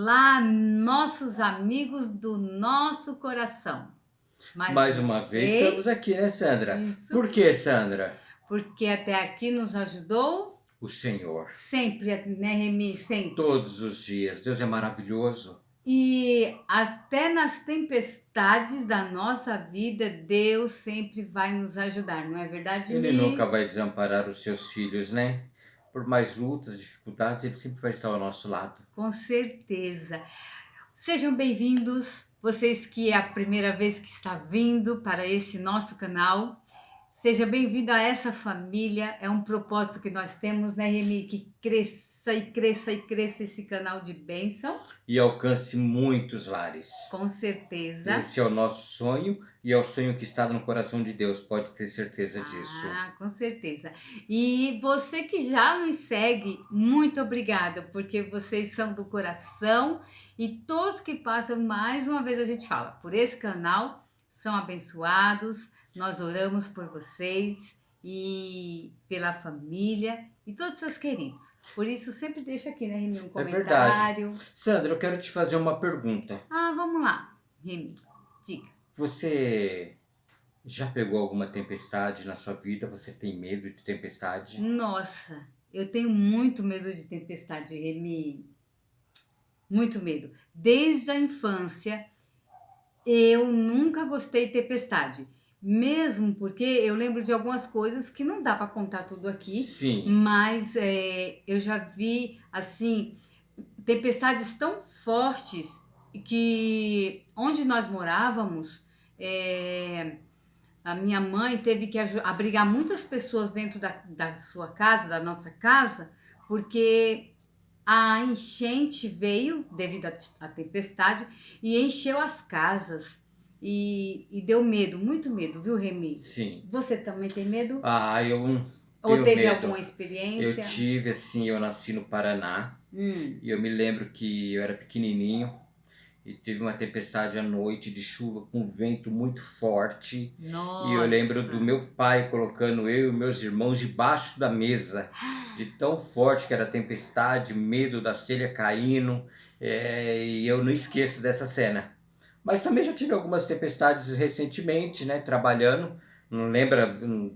Olá, nossos amigos do nosso coração. Mais Mais uma uma vez estamos vez, aqui, né, Sandra? isso, Por que, Sandra? porque até aqui nos ajudou O Senhor. sempre, né, Remi? Sempre. Todos os dias. Deus é maravilhoso. E até nas tempestades da nossa vida, Deus sempre vai nos ajudar, não é verdade, Ele nunca Mi? vai desamparar os seus filhos, né? Por mais lutas, dificuldades, ele sempre vai estar ao nosso lado. Com certeza. Sejam bem-vindos, vocês que é a primeira vez que está vindo para esse nosso canal. Seja bem-vindo a essa família. É um propósito que nós temos, né, Remy? Que cresça e cresça e cresça esse canal de bênção. E alcance muitos lares. Com certeza. Esse é o nosso sonho e é o sonho que está no coração de Deus, pode ter certeza disso. Com certeza. E você que já nos segue, muito obrigada, porque vocês são do coração e todos que passam, mais uma vez a gente fala, por esse canal, são abençoados. Nós oramos por vocês e pela família e todos os seus queridos. Por isso, sempre deixa aqui, né, Remy, um É verdade. comentário. Sandra, eu quero te fazer uma pergunta. Vamos lá, Remy, diga. Você já pegou alguma tempestade na sua vida? Você tem medo de tempestade? Nossa, eu tenho muito medo de tempestade, Remy. Muito medo. Desde a infância, eu nunca gostei de tempestade. Mesmo porque eu lembro de algumas coisas que não dá para contar tudo aqui, Sim. mas eu já vi, assim, tempestades tão fortes que onde nós morávamos, a minha mãe teve que abrigar muitas pessoas dentro da sua casa, da nossa casa, porque a enchente veio devido à tempestade e encheu as casas e deu medo, muito medo, viu, Remy? Sim. Você também tem medo? Eu Ou tenho teve medo. alguma Eu experiência? tive, assim, eu nasci no Paraná e eu me lembro que eu era pequenininho e teve uma tempestade à noite de chuva com vento muito forte. E eu lembro do Nossa! meu pai colocando eu e meus irmãos debaixo da mesa, de tão forte que era a tempestade, medo da telha caindo, e eu não esqueço dessa cena. Mas também já tive algumas tempestades recentemente, né, trabalhando. Não lembra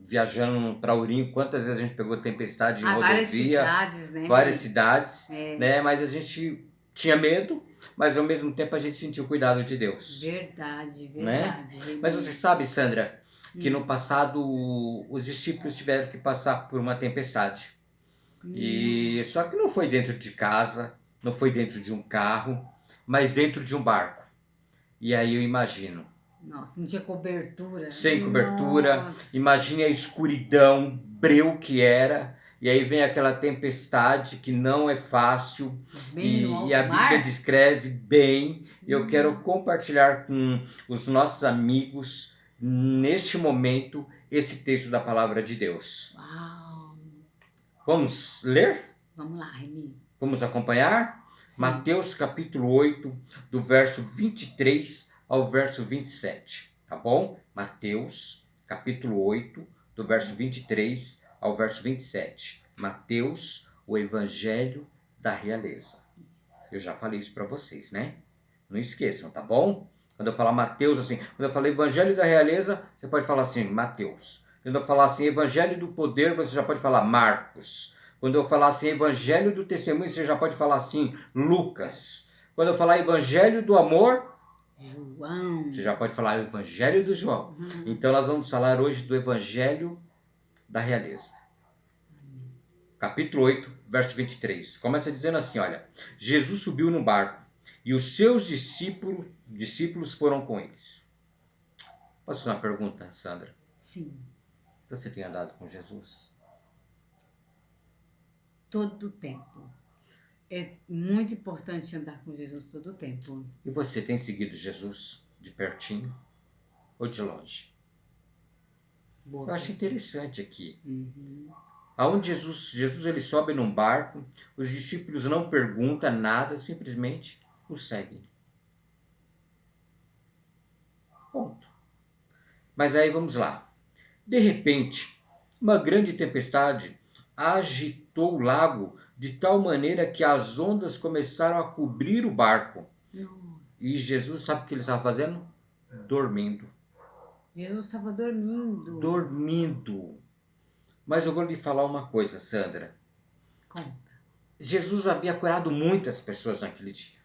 viajando para Ourinho quantas vezes a gente pegou tempestade em Várias rodovia, cidades, né, várias Mi? cidades, né? Mas a gente tinha medo, mas ao mesmo tempo a gente sentiu o cuidado de Deus, Verdade, né? verdade, Mas você Remy. sabe, Sandra, que no passado os discípulos tiveram que passar por uma tempestade. E só que não foi dentro de casa, não foi dentro de um carro, mas dentro de um barco. E aí eu imagino, Nossa, não tinha cobertura. sem cobertura, Nossa, imagine a escuridão, breu que era, e aí vem aquela tempestade que não é fácil, bem no e alto a Bíblia mar? descreve bem. Eu quero compartilhar com os nossos amigos, neste momento, esse texto da palavra de Deus. Uau! Vamos ler? Vamos lá, Remy. Vamos acompanhar? Sim. Mateus capítulo 8, do verso 23 ao verso 27, tá bom? Mateus capítulo 8, do verso 23 ao verso 27. Mateus, o evangelho da realeza. Eu já falei isso para vocês, né? Não esqueçam, tá bom? Quando eu falar Mateus, assim, quando eu falar evangelho da realeza, você pode falar assim, Mateus. Quando eu falar assim, evangelho do poder, você já pode falar Marcos. Quando eu falar assim, evangelho do testemunho, você já pode falar assim, Lucas. Quando eu falar evangelho do amor, João. você já pode falar evangelho do João. Então nós vamos falar hoje do evangelho da realeza. Capítulo 8, verso 23. Começa dizendo assim, olha. Jesus subiu no barco e os seus discípulos foram com eles. Posso fazer uma pergunta, Sandra? Sim. Você tem andado com Jesus? Todo o tempo. É muito importante andar com Jesus todo o tempo. E você tem seguido Jesus de pertinho ou de longe? Boa. Eu acho interessante aqui. Aonde Jesus ele sobe num barco, os discípulos não perguntam nada, simplesmente o seguem. Ponto. Mas aí vamos lá. De repente, uma grande tempestade agitou o lago de tal maneira que as ondas começaram a cobrir o barco. Nossa. E Jesus, sabe o que ele estava fazendo? Dormindo. Jesus estava dormindo. Dormindo. Mas eu vou lhe falar uma coisa, Sandra. Conta. Jesus havia curado muitas pessoas naquele dia.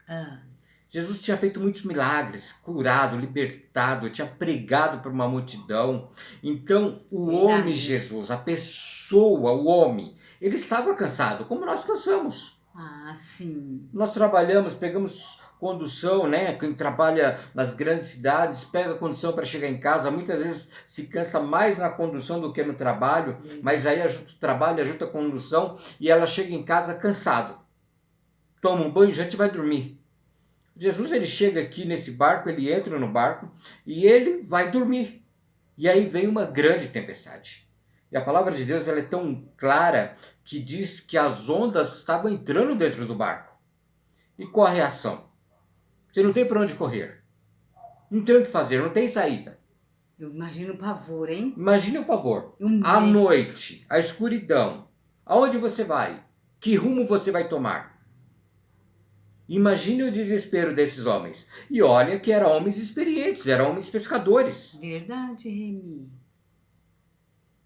Ah, Jesus tinha feito muitos milagres, curado, libertado, tinha pregado para uma multidão. Então, o homem verdade. Jesus, a pessoa, o homem, ele estava cansado, como nós cansamos. Ah, sim. Nós trabalhamos, pegamos condução, né? Quem trabalha nas grandes cidades pega condução para chegar em casa, muitas vezes se cansa mais na condução do que no trabalho, mas aí ajuda o trabalho, ajuda a condução e ela chega em casa cansado. Toma um banho, janta e vai dormir. Jesus, ele chega aqui nesse barco, ele entra no barco e ele vai dormir. E aí vem uma grande tempestade. E a palavra de Deus, ela é tão clara que diz que as ondas estavam entrando dentro do barco. E qual a reação? Você não tem para onde correr. Não tem o que fazer, não tem saída. Eu imagino o pavor, hein? Imagine o pavor. Um A medo. noite, a escuridão. Aonde você vai? Que rumo você vai tomar? Imagine o desespero desses homens. E olha que eram homens experientes, eram homens pescadores. Verdade, Remy.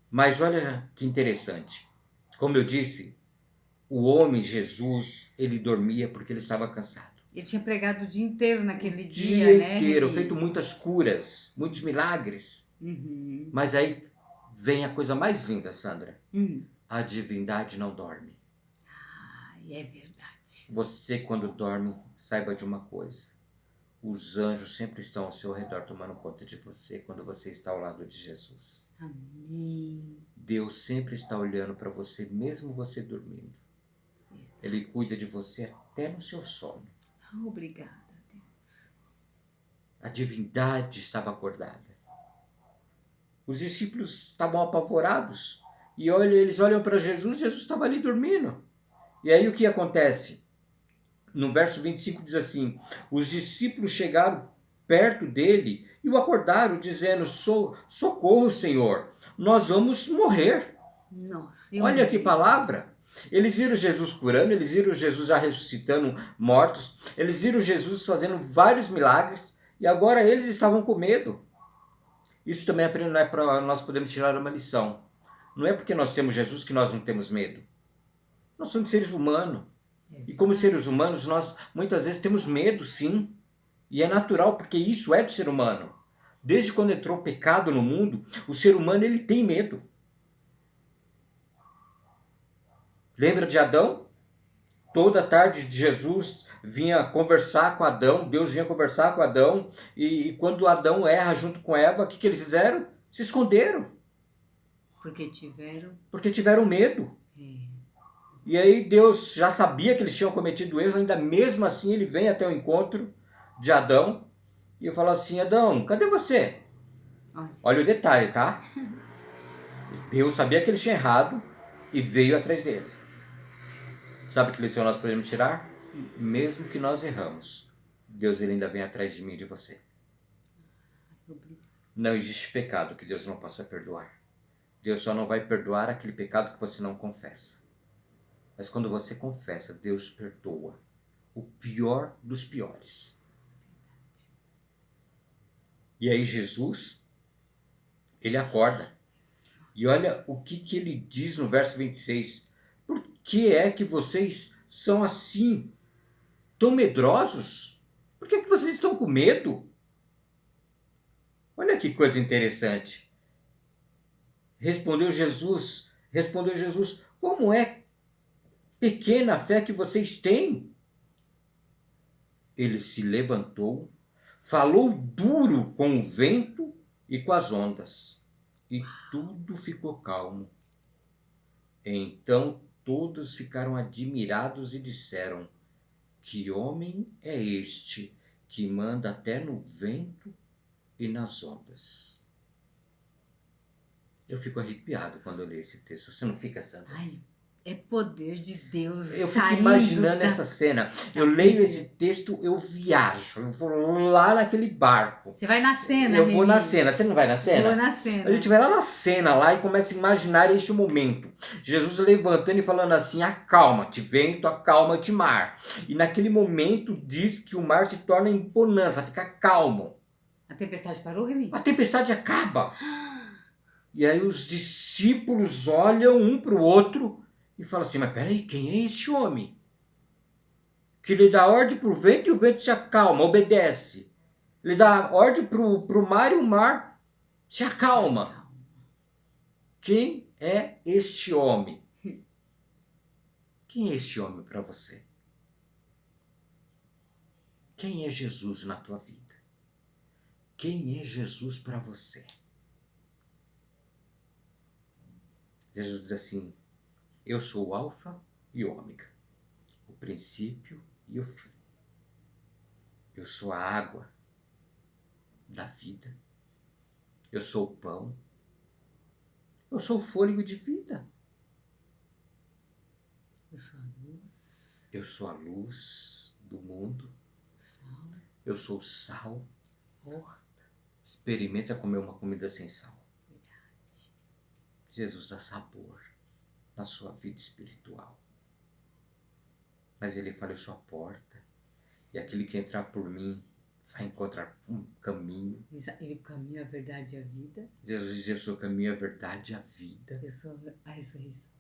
Mas olha que interessante. Como eu disse, o homem Jesus, ele dormia porque ele estava cansado. Ele tinha pregado o dia inteiro naquele Dia dia, né, inteiro, Remy? feito muitas curas, muitos milagres. Uhum. Mas aí vem a coisa mais linda, Sandra. Hum. A divindade não dorme. Ai, é verdade. Você, quando dorme, saiba de uma coisa. Os anjos sempre estão ao seu redor tomando conta de você quando você está ao lado de Jesus. Amém. Deus sempre está olhando para você, mesmo você dormindo. Ele cuida de você até no seu sono. Obrigada, Deus. A divindade estava acordada. Os discípulos estavam apavorados. E olha, eles olham para Jesus, Jesus estava ali dormindo. E aí o que acontece? No verso 25 diz assim: os discípulos chegaram perto dele e o acordaram, dizendo: socorro, Senhor, nós vamos morrer. Nossa, Olha que palavra! Eles viram Jesus curando, eles viram Jesus já ressuscitando mortos, eles viram Jesus fazendo vários milagres e agora eles estavam com medo. Isso também não é para nós podermos tirar uma lição. Não é porque nós temos Jesus que nós não temos medo. Nós somos seres humanos. E como seres humanos, nós muitas vezes temos medo, sim. E é natural, porque isso é do ser humano. Desde quando entrou o pecado no mundo, o ser humano ele tem medo. Lembra de Adão? Toda tarde Jesus vinha conversar com Adão, Deus vinha conversar com Adão, e quando Adão erra junto com Eva, o que eles fizeram? Se esconderam. Porque tiveram. Porque tiveram medo. E aí Deus já sabia que eles tinham cometido erro, ainda mesmo assim ele vem até o encontro de Adão e fala assim: Adão, cadê você? Olha o detalhe, tá? Deus sabia que eles tinham errado e veio atrás deles. Sabe que lição nós podemos tirar? Mesmo que nós erramos, Deus ele ainda vem atrás de mim e de você. Não existe pecado que Deus não possa perdoar. Deus só não vai perdoar aquele pecado que você não confessa. Mas quando você confessa, Deus perdoa o pior dos piores. E aí Jesus, ele acorda. E olha o que ele diz no verso 26. Por que é que vocês são assim, tão medrosos? Por que é que vocês estão com medo? Olha que coisa interessante. Respondeu Jesus, como é pequena a fé que vocês têm? Ele se levantou, falou duro com o vento e com as ondas, e tudo ficou calmo. Então todos ficaram admirados e disseram: que homem é este que manda até no vento e nas ondas? Eu fico arrepiado quando eu leio esse texto. Você não fica, Sandra? Ai, É poder de Deus Eu fico saindo imaginando da... essa cena. Eu da leio Bíblia. esse texto, eu viajo. Eu vou lá naquele barco. Você vai na cena, Eu vou na Remy. cena. Você não vai na Vou cena? na A cena. gente vai lá na cena lá e começa a imaginar este momento. Jesus levantando e falando assim: acalma-te, vento, acalma-te, mar. E naquele momento diz que o mar se torna em bonança, fica calmo. A tempestade parou, Remy? A tempestade acaba. E aí os discípulos olham um para o outro e falam assim: mas peraí, quem é esse homem? Que lhe dá ordem para o vento e o vento se acalma, obedece. Ele dá ordem para o mar e o mar se acalma. Quem é este homem? Quem é este homem para você? Quem é Jesus na tua vida? Quem é Jesus para você? Jesus diz assim: eu sou o alfa e o ômega, o princípio e o fim. Eu sou a água da vida. Eu sou o pão. Eu sou o fôlego de vida. Eu sou a luz, Eu sou a luz do mundo. sal, Eu sou o sal. horta. Experimenta comer uma comida sem sal. Verdade. Jesus dá sabor na sua vida espiritual. Mas ele fala: eu sou a porta. E aquele que entrar por mim vai encontrar um caminho. Ele caminha a verdade e a vida. Jesus diz: eu sou o caminho, a verdade e a vida. Eu sou a ressurreição.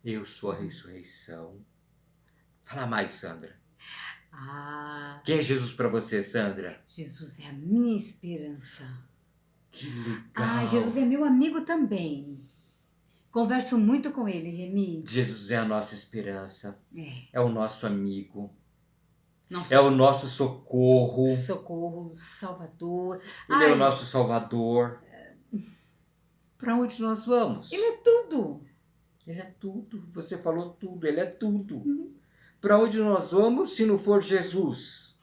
Eu sou a ressurreição. Fala mais, Sandra. Ah, Quem é Jesus para você, Sandra? Jesus é a minha esperança. Que legal. Ah, Jesus é meu amigo também. Converso muito com ele, Remy. Jesus é a nossa esperança. É. É o nosso amigo. Nosso É o nosso socorro. socorro, salvador. Ele é o Ai, nosso salvador. Para onde nós vamos? ele é tudo. Ele é tudo. Você falou tudo. Ele é tudo. Para onde nós vamos se não for Jesus?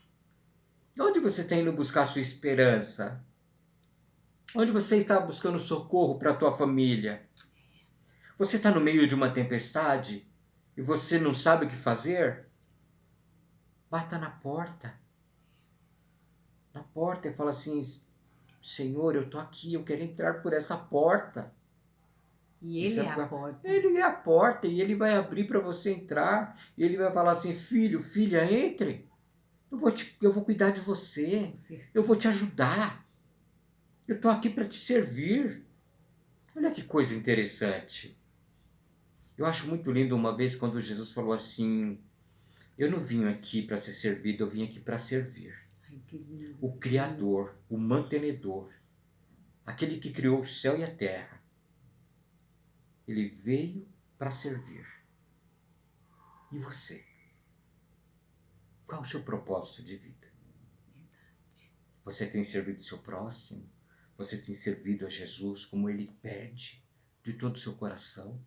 Onde você está indo buscar sua esperança? Onde você está buscando socorro para a tua família? Você está no meio de uma tempestade e você não sabe o que fazer? Bata na porta. Na porta e fala assim: Senhor, eu estou aqui, eu quero entrar por essa porta. E Isso ele é a porta. Ele é a porta e ele vai abrir para você entrar. E ele vai falar assim: filho, filha, entre. Eu vou cuidar de você. Com certeza. Eu vou te ajudar. Eu estou aqui para te servir. Olha que coisa interessante. Eu acho muito lindo uma vez quando Jesus falou assim: eu não vim aqui para ser servido, eu vim aqui para servir. Ai, que lindo. O Criador, o mantenedor, aquele que criou o céu e a terra. Ele veio para servir. E você? Qual o seu propósito de vida? Você tem servido o seu próximo? Você tem servido a Jesus como ele pede, de todo o seu coração?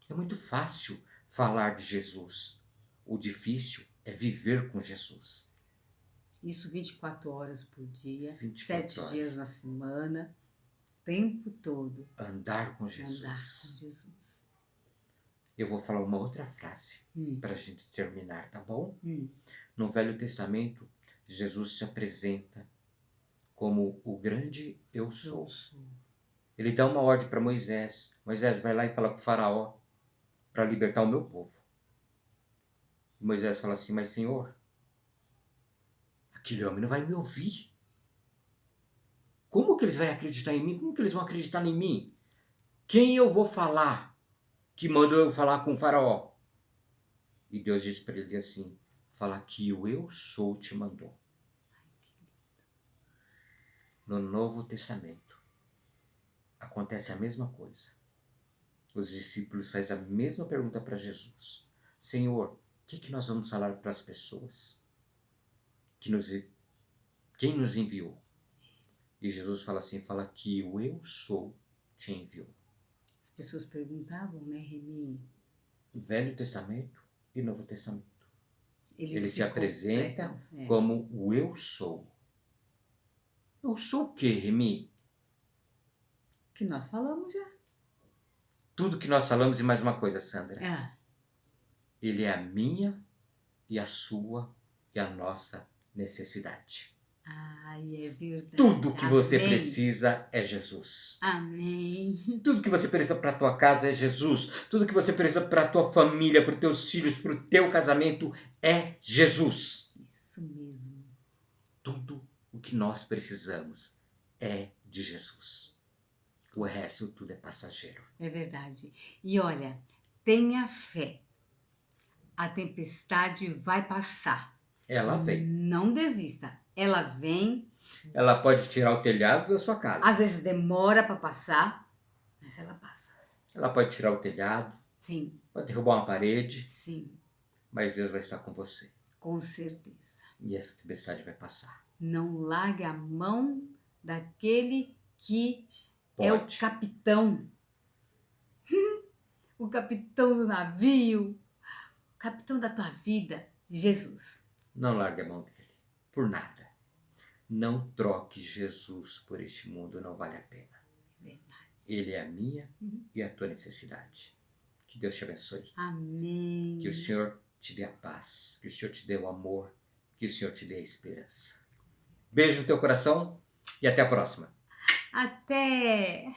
É muito fácil falar de Jesus. O difícil é viver com Jesus. Isso 24 horas por dia, 24 7 horas. dias na semana, o tempo todo. Andar com Andar com Jesus. Jesus. Eu vou falar uma outra frase para a gente terminar, tá bom? Hum. No Velho Testamento, Jesus se apresenta como o grande eu sou. Ele dá uma ordem para Moisés. Moisés, vai lá e fala com o faraó para libertar o meu povo. E Moisés fala assim: mas Senhor, aquele homem não vai me ouvir. Como que eles vão acreditar em mim? Como que eles vão acreditar em mim? Quem eu vou falar que mandou eu falar com o faraó? E Deus disse para ele assim: fala que o eu sou te mandou. No Novo Testamento acontece a mesma coisa. Os discípulos fazem a mesma pergunta para Jesus: Senhor, o que nós vamos falar para as pessoas? Quem nos enviou? E Jesus fala assim: fala que o eu sou te enviou. As pessoas perguntavam, né, Remy? Velho Testamento e Novo Testamento. Ele se se apresenta completam, como o eu sou. Eu sou o quê, Remy? que nós falamos já. tudo que nós falamos e mais uma coisa, Sandra. Ah, Ele é a minha e a sua e a nossa necessidade. ai, é verdade. Tudo que você Amém. precisa é Jesus. Amém. Tudo que você precisa para a tua casa é Jesus. Tudo que você precisa para a tua família, para os teus filhos, para o teu casamento é Jesus. Isso mesmo. Tudo o que nós precisamos é de Jesus. O resto tudo é passageiro. É verdade. E olha, tenha fé. A tempestade vai passar. Ela vem. Não desista. Ela vem. Ela pode tirar o telhado da sua casa. Às vezes demora para passar, mas ela passa. Ela pode tirar o telhado, Sim, pode derrubar uma parede, sim, mas Deus vai estar com você. com certeza. E essa tempestade vai passar. Não largue a mão daquele que é o Pode. capitão. O capitão do navio, o capitão da tua vida, Jesus. Não largue a mão dele. Por nada. Não troque Jesus por este mundo, não vale a pena. Verdade. Ele é a minha e a tua necessidade. Que Deus te abençoe. Amém. Que o Senhor te dê a paz. Que o Senhor te dê o amor. Que o Senhor te dê a esperança. Beijo no teu coração e até a próxima. Até!